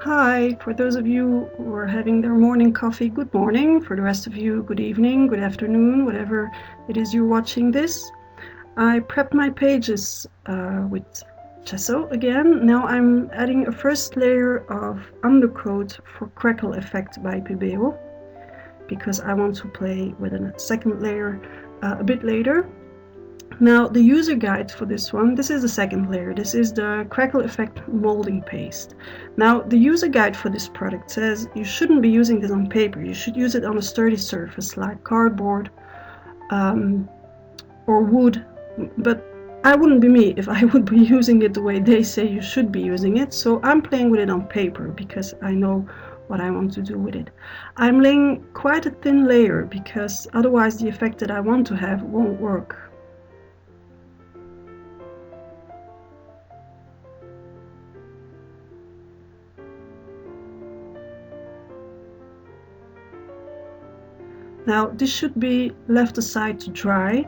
Hi, for those of you who are having their morning coffee, good morning. For the rest of you, good evening, good afternoon, whatever it is you're watching this. I prepped my pages with gesso again. Now I'm adding a first layer of undercoat for Crackle Effect by Pibeo, because I want to play with a second layer a bit later. Now the user guide for this one, this is the second layer. This is the Crackle Effect molding paste. Now the user guide for this product says you shouldn't be using this on paper. You should use it on a sturdy surface like cardboard or wood. But I wouldn't be me if I would be using it the way they say you should be using it. So I'm playing with it on paper because I know what I want to do with it. I'm laying quite a thin layer because otherwise the effect that I want to have won't work. Now this should be left aside to dry.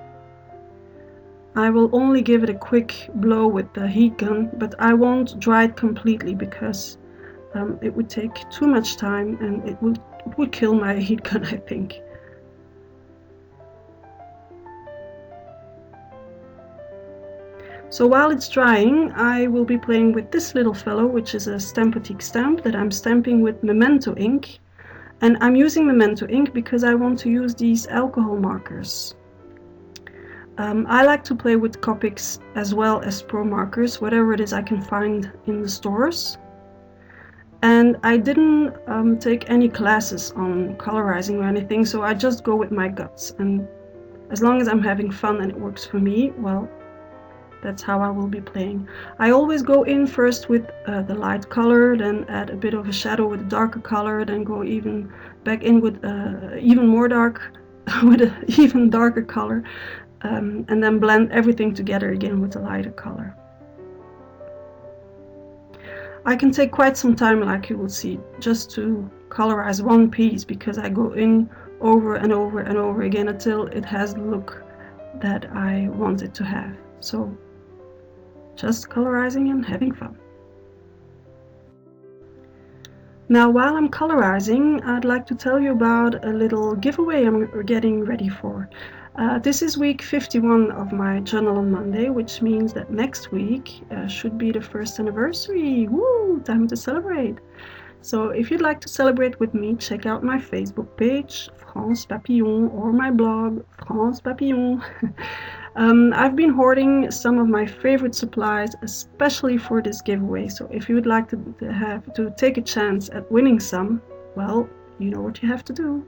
I will only give it a quick blow with the heat gun, but I won't dry it completely because it would take too much time and it would kill my heat gun, I think. So while it's drying, I will be playing with this little fellow, which is a Stampatique stamp that I'm stamping with Memento ink. And I'm using Memento ink because I want to use these alcohol markers. I like to play with Copics as well as Pro markers, whatever it is I can find in the stores. And I didn't take any classes on colorizing or anything, so I just go with my guts. And as long as I'm having fun and it works for me, well, that's how I will be playing. I always go in first with the light color, then add a bit of a shadow with a darker color, then go even back in with even more dark, with an even darker color, and then blend everything together again with the lighter color. I can take quite some time, like you will see, just to colorize one piece because I go in over and over and over again until it has the look that I want it to have. So just colorizing and having fun. Now while I'm colorizing, I'd like to tell you about a little giveaway I'm getting ready for. This is week 51 of my Journal on Monday, which means that next week should be the first anniversary. Woo! Time to celebrate! So if you'd like to celebrate with me, check out my Facebook page, France Papillon, or my blog, France Papillon. I've been hoarding some of my favorite supplies, especially for this giveaway. So if you would like to take a chance at winning some, well, you know what you have to do.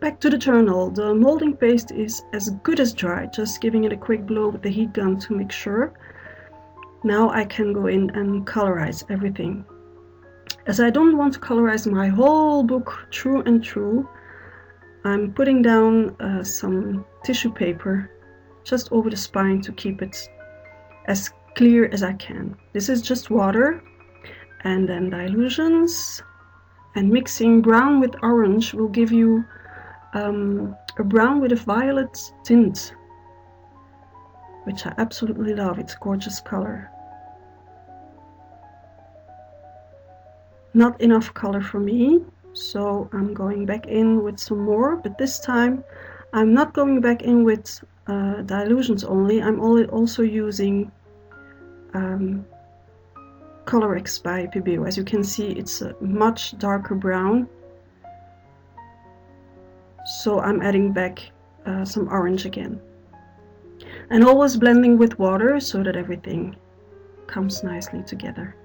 Back to the journal. The molding paste is as good as dry, just giving it a quick blow with the heat gun to make sure. Now I can go in and colorize everything. As I don't want to colorize my whole book through and through, I'm putting down some tissue paper just over the spine to keep it as clear as I can. This is just water and then dilutions, and mixing brown with orange will give you a brown with a violet tint, which I absolutely love. It's a gorgeous color. Not enough color for me, so I'm going back in with some more, but this time I'm not going back in with dilutions only. I'm also using Color X by Pibeo. As you can see, it's a much darker brown, so I'm adding back some orange again, and always blending with water so that everything comes nicely together.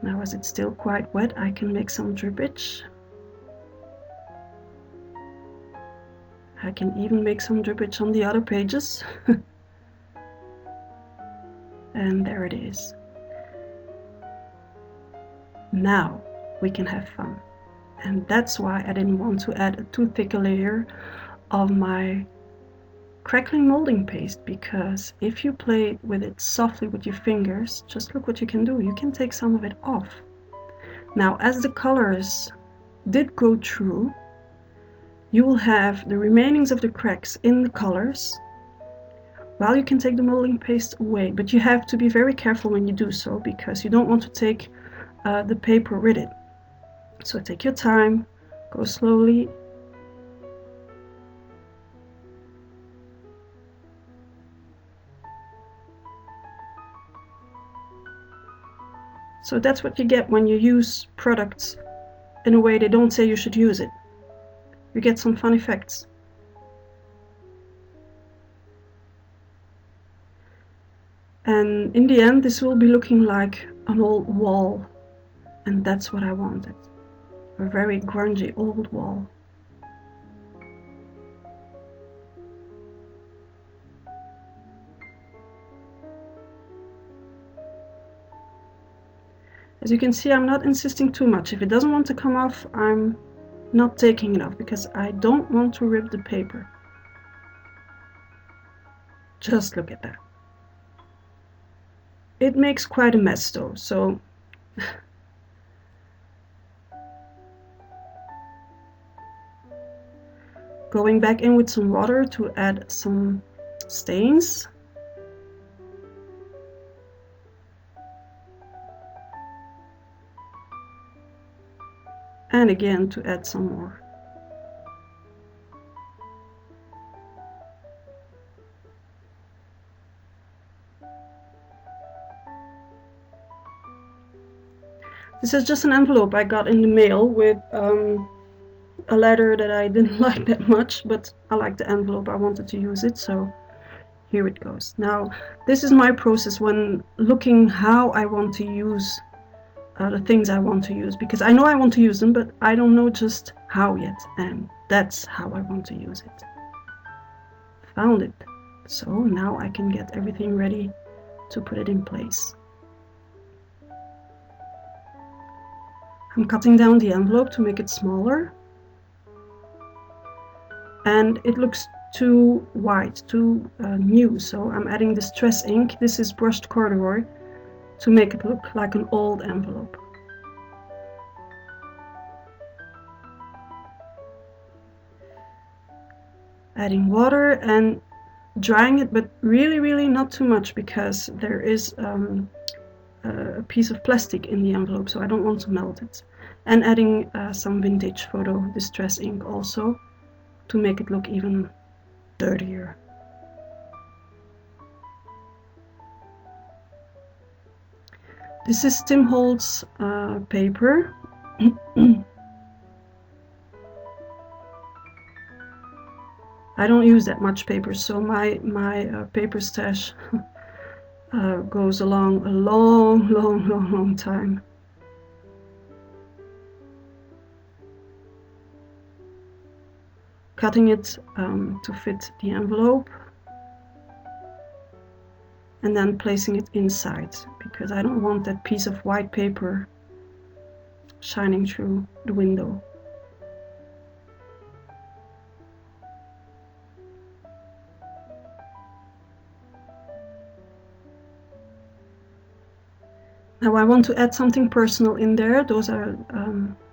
Now, as it's still quite wet, I can make some drippage. I can even make some drippage on the other pages. And there it is. Now we can have fun. And that's why I didn't want to add a too thick a layer of my crackling molding paste, because if you play with it softly with your fingers, just look what you can do. You can take some of it off. Now, as the colors did go through, you will have the remainings of the cracks in the colors. Well, you can take the molding paste away, but you have to be very careful when you do so, because you don't want to take the paper with it. So take your time, go slowly. So that's what you get when you use products in a way they don't say you should use it. You get some fun effects. And in the end, this will be looking like an old wall. And that's what I wanted. A very grungy old wall. As you can see, I'm not insisting too much. If it doesn't want to come off, I'm not taking it off, because I don't want to rip the paper. Just look at that. It makes quite a mess though, so going back in with some water to add some stains. And again to add some more. This is just an envelope I got in the mail with a letter that I didn't like that much, but I liked the envelope. I wanted to use it, so here it goes. Now, this is my process when looking how I want to use the things I want to use, because I know I want to use them, but I don't know just how yet, and that's how I want to use it. Found it. So now I can get everything ready to put it in place. I'm cutting down the envelope to make it smaller, and it looks too white, too new, so I'm adding distress ink. This is brushed corduroy, to make it look like an old envelope. Adding water and drying it, but really not too much, because there is a piece of plastic in the envelope, so I don't want to melt it. And adding some vintage photo distress ink also to make it look even dirtier. This is Tim Holtz paper. I don't use that much paper, so my paper stash goes along a long time. Cutting it to fit the envelope. and then placing it inside, because I don't want that piece of white paper shining through the window. Now I want to add something personal in there. Those are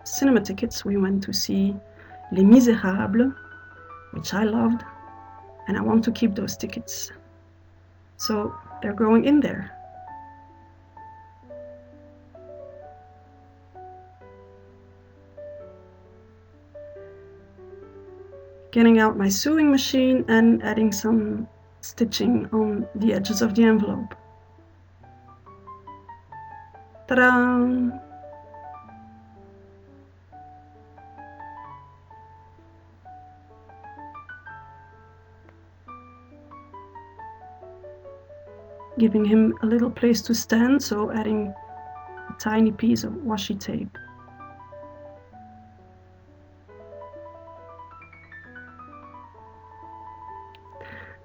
cinema tickets. We went to see Les Misérables, which I loved, and I want to keep those tickets. So they're going in there. Getting out my sewing machine and adding some stitching on the edges of the envelope. Ta-da! Giving him a little place to stand, so adding a tiny piece of washi tape.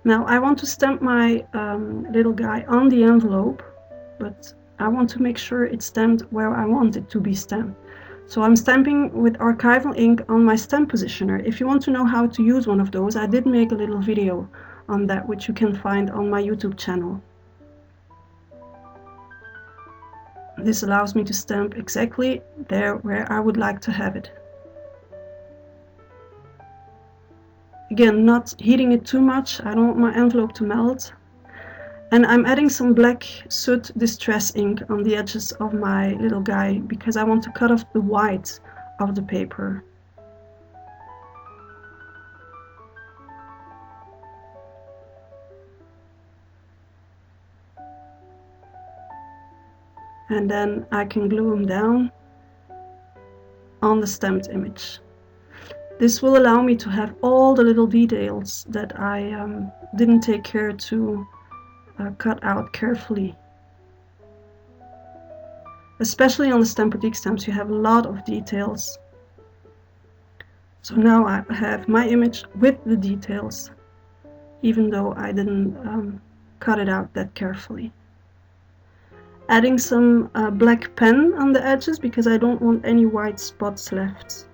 Now I want to stamp my little guy on the envelope, but I want to make sure it's stamped where I want it to be stamped. So I'm stamping with archival ink on my stamp positioner. If you want to know how to use one of those, I did make a little video on that, which you can find on my YouTube channel. This allows me to stamp exactly there where I would like to have it. Again, not heating it too much, I don't want my envelope to melt. And I'm adding some black soot distress ink on the edges of my little guy because I want to cut off the white of the paper. And then I can glue them down on the stamped image. This will allow me to have all the little details that I didn't take care to cut out carefully. Especially on the Stampedic stamps, you have a lot of details. So now I have my image with the details, even though I didn't cut it out that carefully. Adding some black pen on the edges because I don't want any white spots left.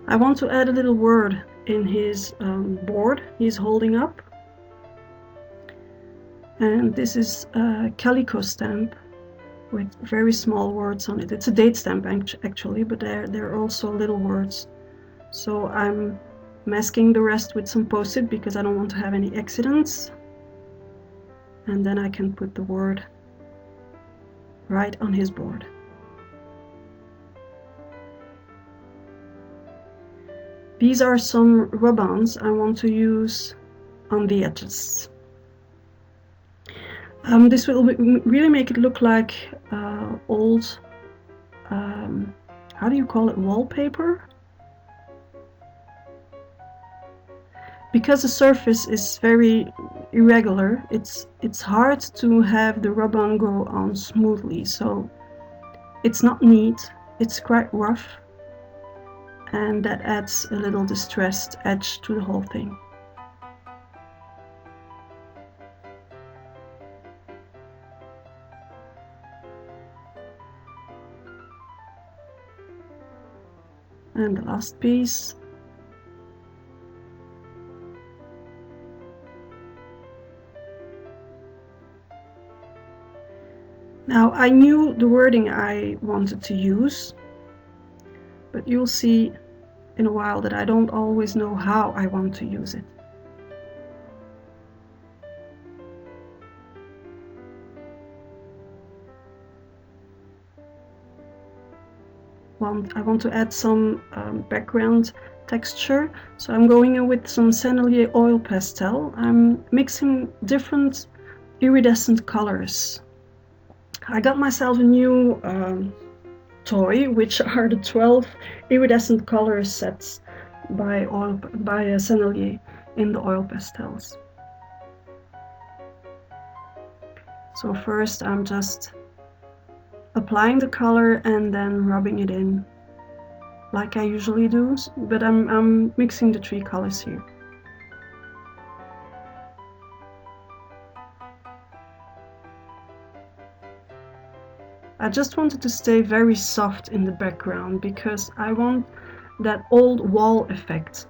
I want to add a little word in his board he's holding up. And this is a calico stamp with very small words on it. It's a date stamp actually, but there are also little words. So I'm masking the rest with some post-it because I don't want to have any accidents. And then I can put the word right on his board. These are some rub-ons I want to use on the edges. This will really make it look like old, how do you call it, wallpaper? Because the surface is very irregular, it's hard to have the rub-on go on smoothly, so it's not neat, it's quite rough. And that adds a little distressed edge to the whole thing. And the last piece. Now I knew the wording I wanted to use, but you'll see in a while that I don't always know how I want to use it. I want to add some background texture, so I'm going in with some Sennelier oil pastel. I'm mixing different iridescent colors. I got myself a new toy, which are the 12 iridescent color sets by Sennelier in the oil pastels. So first I'm just applying the color and then rubbing it in like I usually do, but I'm mixing the 3 colors here. I just wanted to stay very soft in the background because I want that old wall effect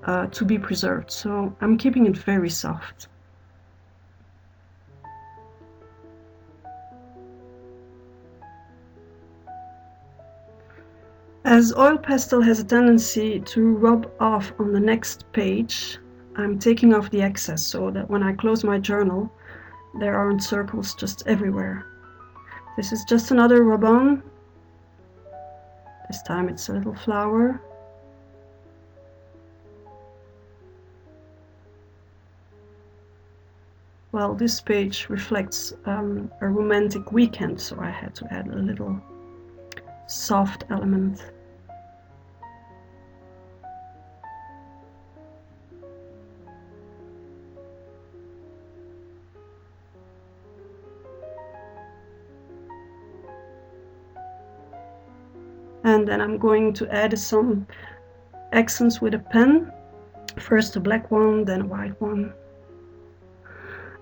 to be preserved, so I'm keeping it very soft. As oil pastel has a tendency to rub off on the next page, I'm taking off the excess so that when I close my journal, there aren't circles just everywhere. This is just another rub-on. This time it's a little flower. Well, this page reflects a romantic weekend, so I had to add a little soft element. And then I'm going to add some accents with a pen. First a black one, then a white one.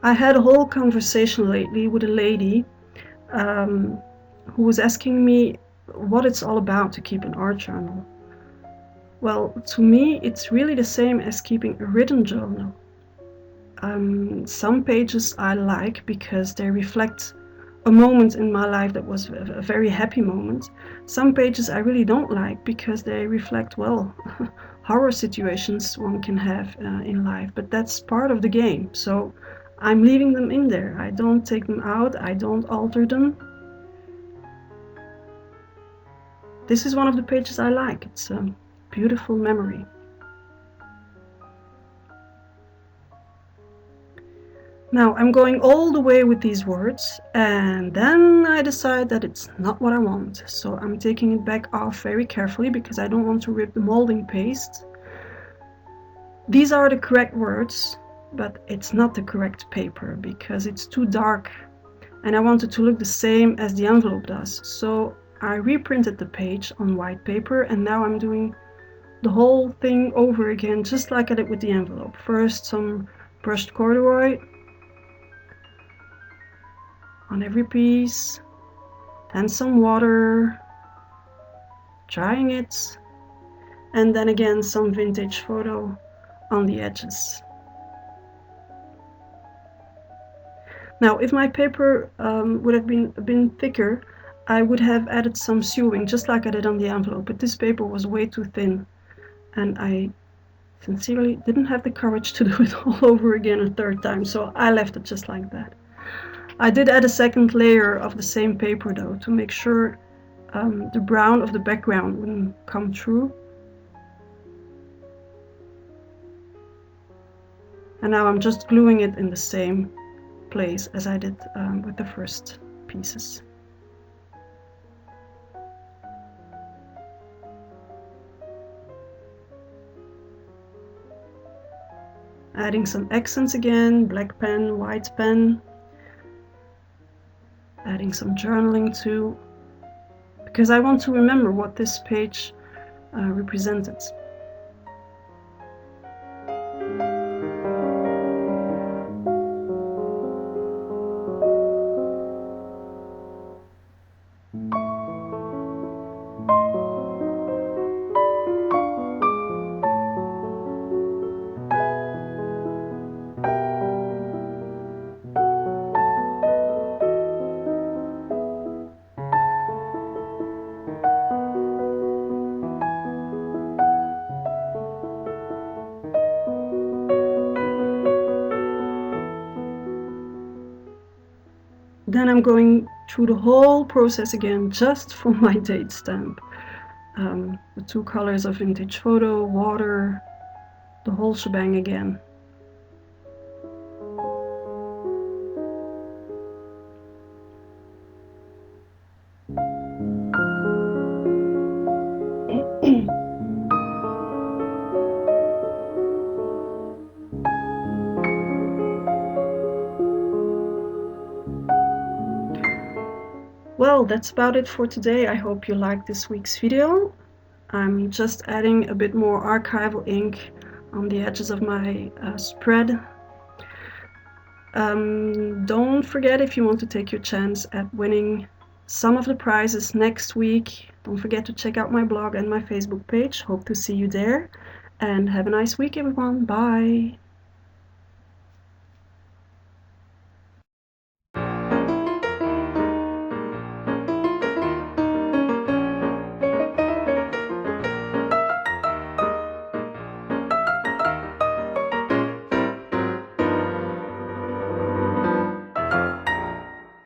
I had a whole conversation lately with a lady who was asking me what it's all about to keep an art journal. Well, to me, it's really the same as keeping a written journal. Some pages I like because they reflect a moment in my life that was a very happy moment. Some pages I really don't like because they reflect, well, horror situations one can have in life, but that's part of the game. So I'm leaving them in there. I don't take them out, I don't alter them. This is one of the pages I like. It's a beautiful memory. Now I'm going all the way with these words, and then I decide that it's not what I want. So I'm taking it back off very carefully because I don't want to rip the molding paste. These are the correct words, but it's not the correct paper because it's too dark and I want it to look the same as the envelope does. So I reprinted the page on white paper, and now I'm doing the whole thing over again, just like I did with the envelope. First some brushed corduroy on every piece, then some water, drying it, and then again some vintage photo on the edges. Now, if my paper would have been thicker, I would have added some sewing, just like I did on the envelope, but this paper was way too thin, and I sincerely didn't have the courage to do it all over again a third time, so I left it just like that. I did add a second layer of the same paper though, to make sure the brown of the background wouldn't come through. And now I'm just gluing it in the same place as I did with the first pieces. Adding some accents again, black pen, white pen. Adding some journaling too, because I want to remember what this page represented. Then I'm going through the whole process again just for my date stamp. The 2 colors of vintage photo, water, the whole shebang again. Well, that's about it for today. I hope you liked this week's video. I'm just adding a bit more archival ink on the edges of my spread. Don't forget, if you want to take your chance at winning some of the prizes next week, don't forget to check out my blog and my Facebook page. Hope to see you there, and have a nice week, everyone. Bye!